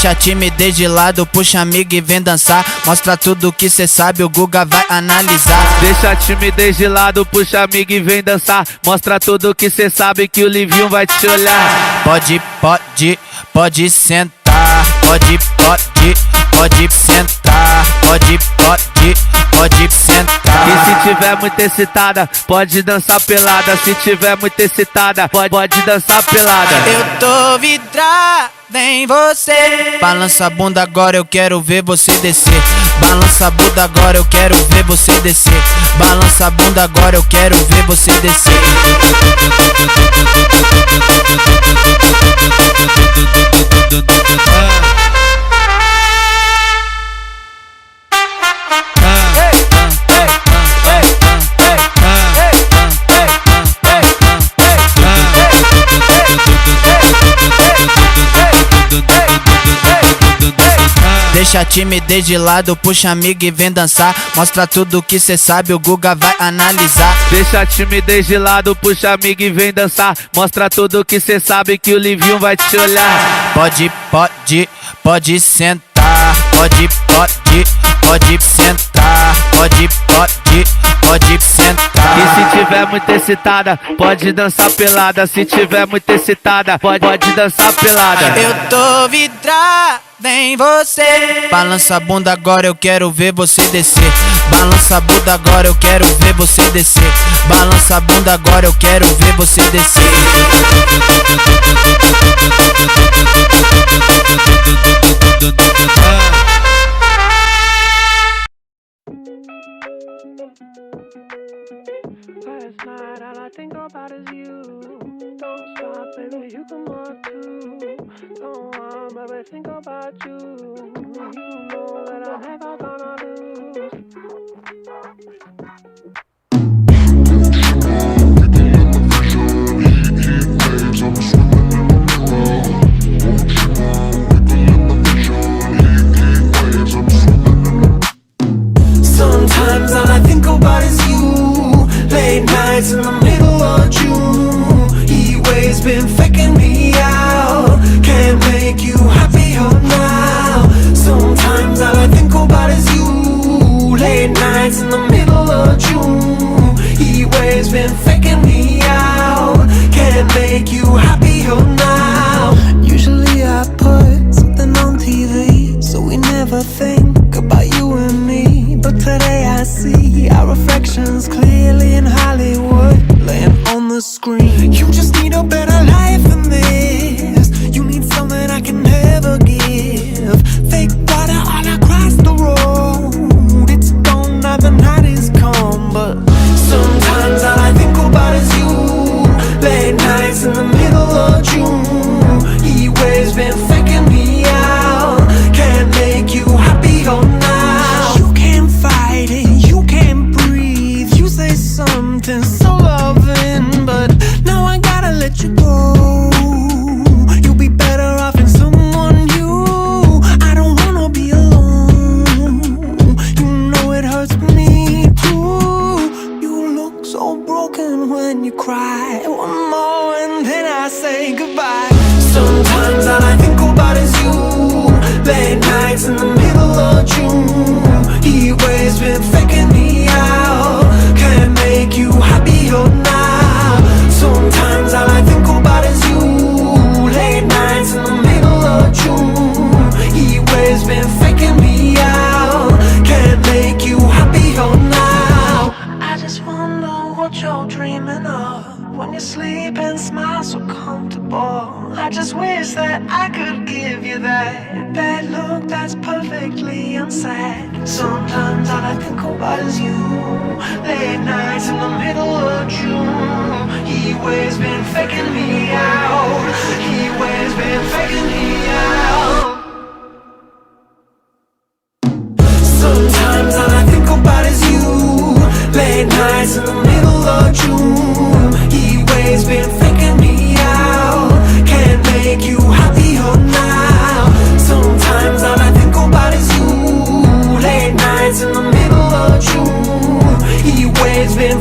Deixa a timidez de lado, puxa amigo e vem dançar. Mostra tudo que cê sabe, o Guga vai analisar. Deixa a timidez de lado, puxa amigo e vem dançar. Mostra tudo que cê sabe que o Livinho vai te olhar. Pode sentar. Pode sentar. Pode sentar. E se tiver muito excitada, pode dançar pelada. Se tiver muito excitada, pode dançar pelada. Eu tô vidrado em você. Balança a bunda agora, eu quero ver você descer. Balança a bunda agora, eu quero ver você descer. Balança a bunda agora, eu quero ver você descer. Deixa a timidez de lado, puxa amigo e vem dançar. Mostra tudo que cê sabe, o Guga vai analisar. Deixa a timidez de lado, puxa amigo e vem dançar. Mostra tudo que cê sabe que o Livinho vai te olhar. Pode sentar. Pode sentar. Pode sentar. E se tiver muito excitada, pode dançar pelada. Se tiver muito excitada, pode dançar pelada. Eu tô vidrado em você. Balança a bunda agora, eu quero ver você descer. Balança a bunda agora, eu quero ver você descer. Balança a bunda agora, eu quero ver você descer. Last night all I think about is you. Don't stop, baby, you come up too. Don't want, baby, think about you. You know that I'm never gonna lose. Sometimes all I think about is you. Late nights in the middle of June. Heat waves been faking me out. Can't make you happier now. Sometimes all I think about is you. Late nights in the middle of June. Heat waves been faking me out. Can't make you happier now. Usually I put something on TV, so we never think about you and me. But today I see our reflections clearly in Hollywood, laying on the screen. You just need a better life than this. You need something I can never give. Fake water all across the road. It's gone now, the night is come. But sometimes all I think about is you. Late nights in the middle of June. Heat waves been faking me out. Can't make you happier now. You can't fight it, you can't breathe. You say something so loving, but now I gotta let you go. You'll be better off in someone new. I don't wanna be alone. You know it hurts me too. You look so broken when you cry. One more and then I say goodbye. Sometimes all I think about is you. Late nights in the middle of June. Heat waves been faking me out. Can't make you happier now. Sometimes all I think about is you. Late nights in the middle of June. Heat waves been faking me out. Can't make you happier now. I just wonder what you're dreaming of when you sleep and smile so comfortable. I just wish that I could give you that look that's perfectly unsaid. Sometimes all I think about is you. Late nights in the middle of June. Heat waves been faking me out. Heat waves been faking me out. Sometimes all I think about is you. Late nights in the middle of June. Heat waves been faking me out. Can't make you happier now. Sometimes all I think about is you. Late nights in the middle of June. Heat waves been